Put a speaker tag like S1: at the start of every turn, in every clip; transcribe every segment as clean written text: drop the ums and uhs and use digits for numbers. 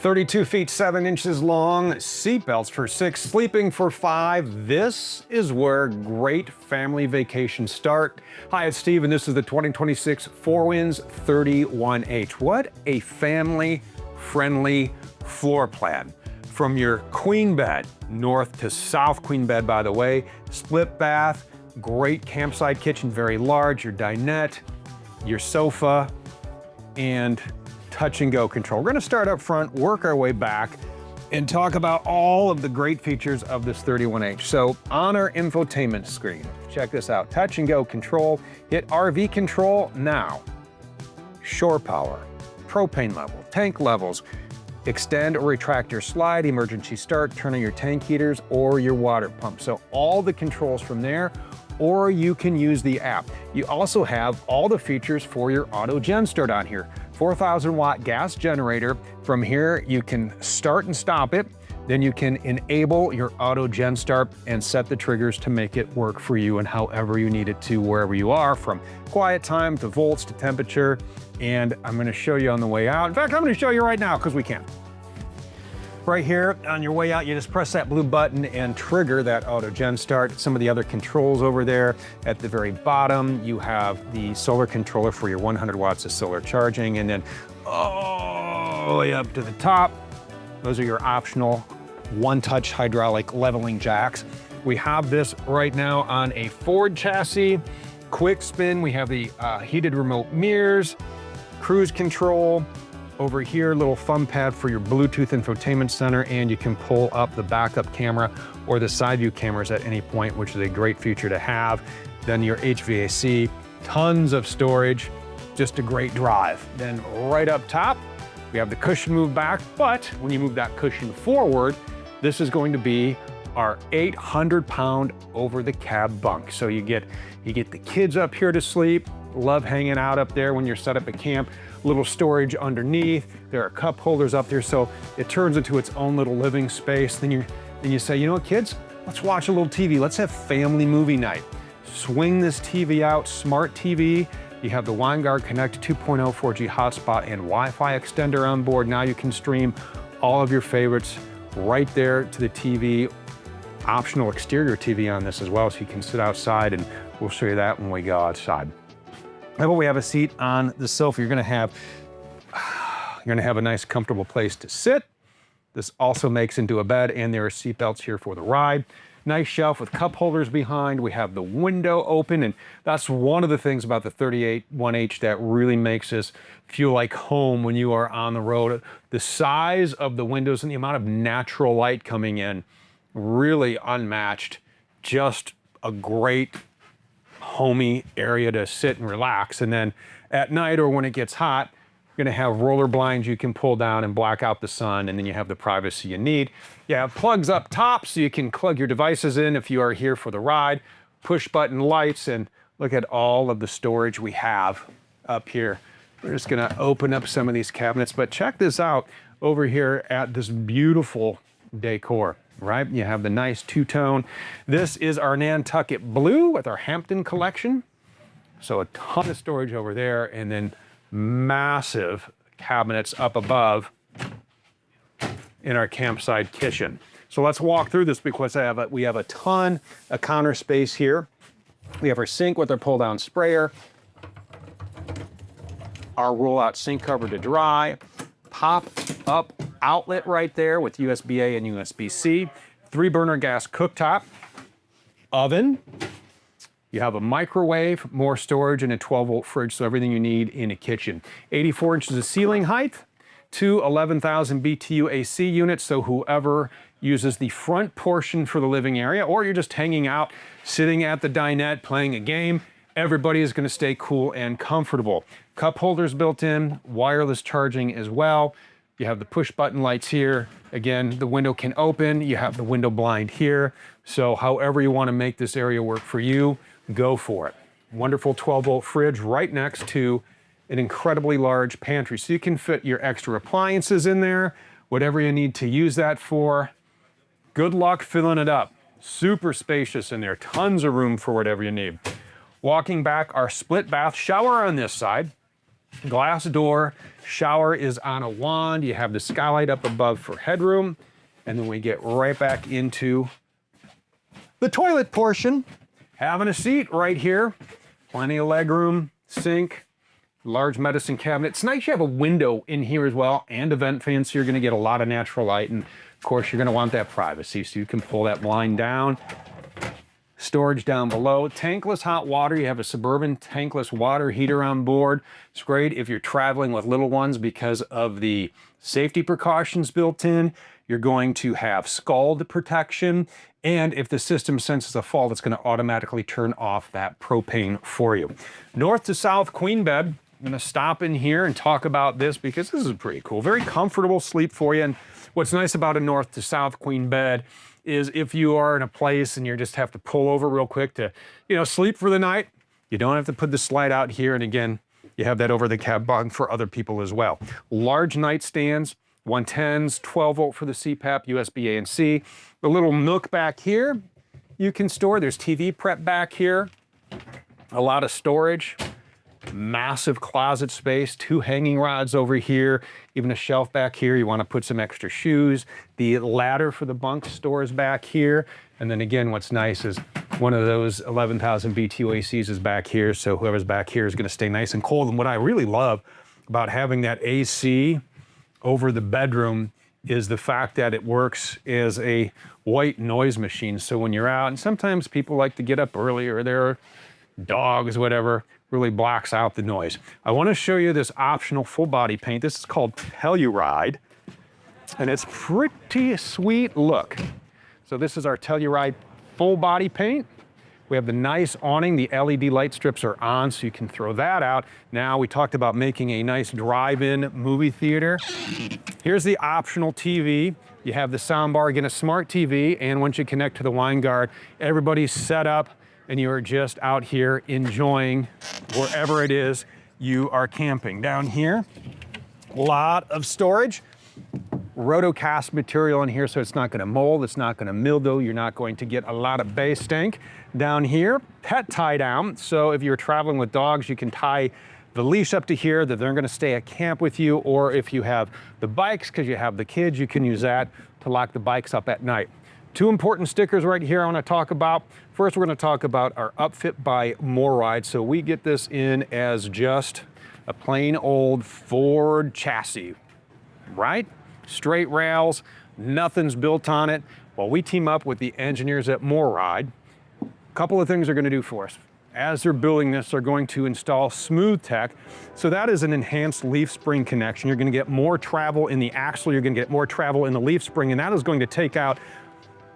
S1: 32 feet 7 inches long, seatbelts for 6, sleeping for 5. This is where great family vacations start. Hi, it's Steve, and this is the 2026 Four Winds 31H. What a family-friendly floor plan. From your queen bed, north to south queen bed, by the way, split bath, great campsite kitchen, very large, your dinette, your sofa, and touch and go control. We're gonna start up front, work our way back, and talk about all of the great features of this 31H. So on our infotainment screen, check this out, touch and go control, hit RV control now. Shore power, propane level, tank levels, extend or retract your slide, emergency start, turn on your tank heaters or your water pump. So all the controls from there, or you can use the app. You also have all the features for your auto gen start on here. 4,000 watt gas generator. From here, you can start and stop it. Then you can enable your auto gen start and set the triggers to make it work for you and however you need it to, wherever you are, from quiet time to volts to temperature. And I'm gonna show you on the way out. In fact, I'm gonna show you right now because we can. Right here on your way out, you just press that blue button and trigger that auto gen start. Some of the other controls over there. At the very bottom, you have the solar controller for your 100 watts of solar charging, and then all the way up to the top, those are your optional one-touch hydraulic leveling jacks. We have this right now on a Ford chassis. Quick spin, we have the heated remote mirrors, cruise control. Over here, little thumb pad for your Bluetooth infotainment center, and you can pull up the backup camera or the side view cameras at any point, which is a great feature to have. Then your HVAC, tons of storage, just a great drive. Then right up top, we have the cushion move back, but when you move that cushion forward, this is going to be our 800-pound over the cab bunk. So you get the kids up here to sleep, love hanging out up there when you're set up at camp. Little storage underneath. There are cup holders up there, so it turns into its own little living space. Then you say, you know what, kids? Let's watch a little TV. Let's have family movie night. Swing this TV out, smart TV. You have the WineGuard Connect 2.0 4G hotspot and Wi-Fi extender on board. Now you can stream all of your favorites right there to the TV. Optional exterior TV on this as well, so you can sit outside, and we'll show you that when we go outside. How about we have a seat on the sofa? You're gonna have a nice comfortable place to sit. This also makes into a bed, and there are seat belts here for the ride. Nice shelf with cup holders behind. We have the window open, and that's one of the things about the 31H that really makes this feel like home when you are on the road. The size of the windows and the amount of natural light coming in, really unmatched. Just a great homey area to sit and relax. And then at night or when it gets hot, you're gonna have roller blinds you can pull down and block out the sun, and then you have the privacy you need. You have plugs up top so you can plug your devices in if you are here for the ride, push button lights, and look at all of the storage we have up here. We're just gonna open up some of these cabinets, but check this out over here at this beautiful decor. Right? You have the nice two-tone. This is our Nantucket Blue with our Hampton collection. So a ton of storage over there, and then massive cabinets up above in our campsite kitchen. So let's walk through this because we have a ton of counter space here. We have our sink with our pull-down sprayer, our roll-out sink cover to dry, pop-up outlet right there with USB-A and USB-C, 3-burner gas cooktop, oven. You have a microwave, more storage, and a 12-volt fridge, so everything you need in a kitchen. 84 inches of ceiling height, 2 11,000 BTU AC units, so whoever uses the front portion for the living area, or you're just hanging out, sitting at the dinette, playing a game, everybody is gonna stay cool and comfortable. Cup holders built in, wireless charging as well. You have the push button lights here. Again, the window can open. You have the window blind here. So however you want to make this area work for you, go for it. Wonderful 12-volt fridge right next to an incredibly large pantry. So you can fit your extra appliances in there, whatever you need to use that for. Good luck filling it up. Super spacious in there. Tons of room for whatever you need. Walking back, our split bath shower on this side. Glass door, shower is on a wand. You have the skylight up above for headroom. And then we get right back into the toilet portion. Having a seat right here. Plenty of leg room, sink, large medicine cabinet. It's nice you have a window in here as well and a vent fan, so you're gonna get a lot of natural light. And of course, you're gonna want that privacy, so you can pull that blind down. Storage down below. Tankless hot water. You have a Suburban tankless water heater on board. It's great if you're traveling with little ones because of the safety precautions built in. You're going to have scald protection. And if the system senses a fault, it's going to automatically turn off that propane for you. North to south queen bed. I'm going to stop in here and talk about this because this is pretty cool. Very comfortable sleep for you. And what's nice about a north to south queen bed is if you are in a place and you just have to pull over real quick to, sleep for the night, you don't have to put the slide out here. And again, you have that over the cab bunk for other people as well. Large nightstands, 110s, 12 volt for the CPAP, USB A and C. The little nook back here you can store. There's TV prep back here. A lot of storage. Massive closet space, 2 hanging rods over here, even a shelf back here. You want to put some extra shoes. The ladder for the bunk stores back here. And then again, what's nice is one of those 11,000 BTU ACs is back here. So whoever's back here is going to stay nice and cold. And what I really love about having that AC over the bedroom is the fact that it works as a white noise machine. So when you're out, and sometimes people like to get up early or there are dogs, whatever, really blocks out the noise. I want to show you this optional full body paint. This is called Telluride, and it's pretty sweet look. So this is our Telluride full body paint. We have the nice awning. The LED light strips are on, so you can throw that out. Now, we talked about making a nice drive-in movie theater. Here's the optional TV. You have the sound bar, again, a smart TV, and once you connect to the wine guard, everybody's set up and you are just out here enjoying wherever it is you are camping. Down here, a lot of storage. Rotocast material in here, so it's not gonna mold, it's not gonna mildew, you're not going to get a lot of bay stink. Down here, pet tie down. So if you're traveling with dogs, you can tie the leash up to here, that they're gonna stay at camp with you, or if you have the bikes, because you have the kids, you can use that to lock the bikes up at night. 2 important stickers right here I want to talk about. First, we're going to talk about our upfit by MoRide. So we get this in as just a plain old Ford chassis, right? Straight rails, nothing's built on it. Well, we team up with the engineers at MoRide. A couple of things they're going to do for us. As they're building this, they're going to install Smooth Tech. So that is an enhanced leaf spring connection. You're going to get more travel in the axle, you're going to get more travel in the leaf spring, and that is going to take out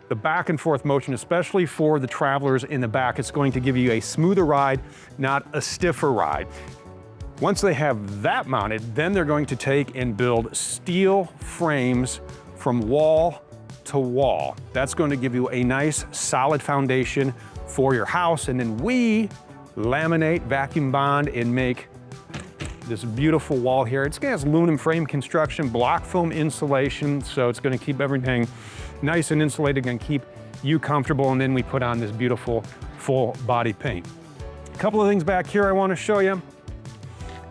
S1: the back and forth motion, especially for the travelers in the back. It's going to give you a smoother ride, not a stiffer ride. Once they have that mounted, then they're going to take and build steel frames from wall to wall. That's going to give you a nice solid foundation for your house. And then we laminate, vacuum bond, and make this beautiful wall here. It's got aluminum frame construction, block foam insulation, so it's going to keep everything nice and insulated and keep you comfortable. And then we put on this beautiful full body paint. A couple of things back here I want to show you.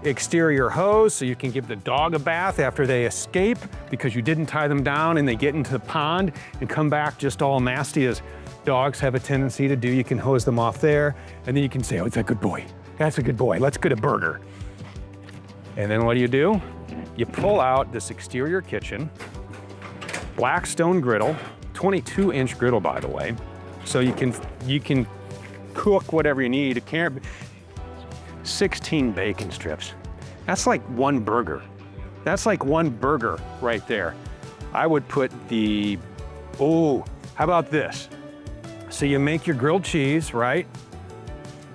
S1: Exterior hose, so you can give the dog a bath after they escape because you didn't tie them down and they get into the pond and come back just all nasty, as dogs have a tendency to do. You can hose them off there, and then you can say, oh, it's a good boy. That's a good boy. Let's get a burger. And then what do? You pull out this exterior kitchen, black stone griddle, 22-inch griddle, by the way. So you can cook whatever you need. 16 bacon strips. That's like one burger. That's like one burger right there. I would put how about this? So you make your grilled cheese, right?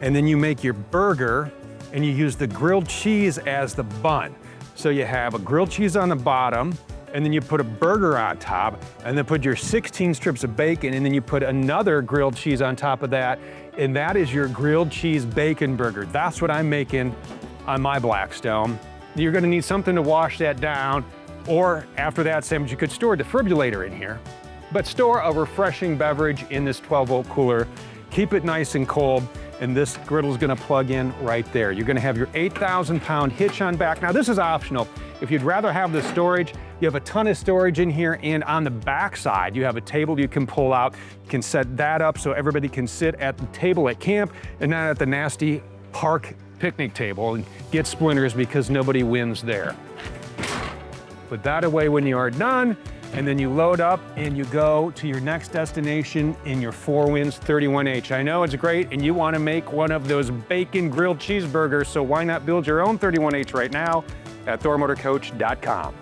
S1: And then you make your burger and you use the grilled cheese as the bun. So you have a grilled cheese on the bottom, and then you put a burger on top, and then put your 16 strips of bacon, and then you put another grilled cheese on top of that, and that is your grilled cheese bacon burger. That's what I'm making on my Blackstone. You're gonna need something to wash that down, or after that sandwich, you could store a defibrillator in here, but store a refreshing beverage in this 12-volt cooler. Keep it nice and cold, and this griddle is gonna plug in right there. You're gonna have your 8,000-pound hitch on back. Now this is optional. If you'd rather have the storage, you have a ton of storage in here, and on the back side, you have a table you can pull out. You can set that up so everybody can sit at the table at camp and not at the nasty park picnic table and get splinters because nobody wins there. Put that away when you are done, and then you load up and you go to your next destination in your 4Winds 31H. I know it's great, and you want to make one of those bacon grilled cheeseburgers, so why not build your own 31H right now at thormotorcoach.com.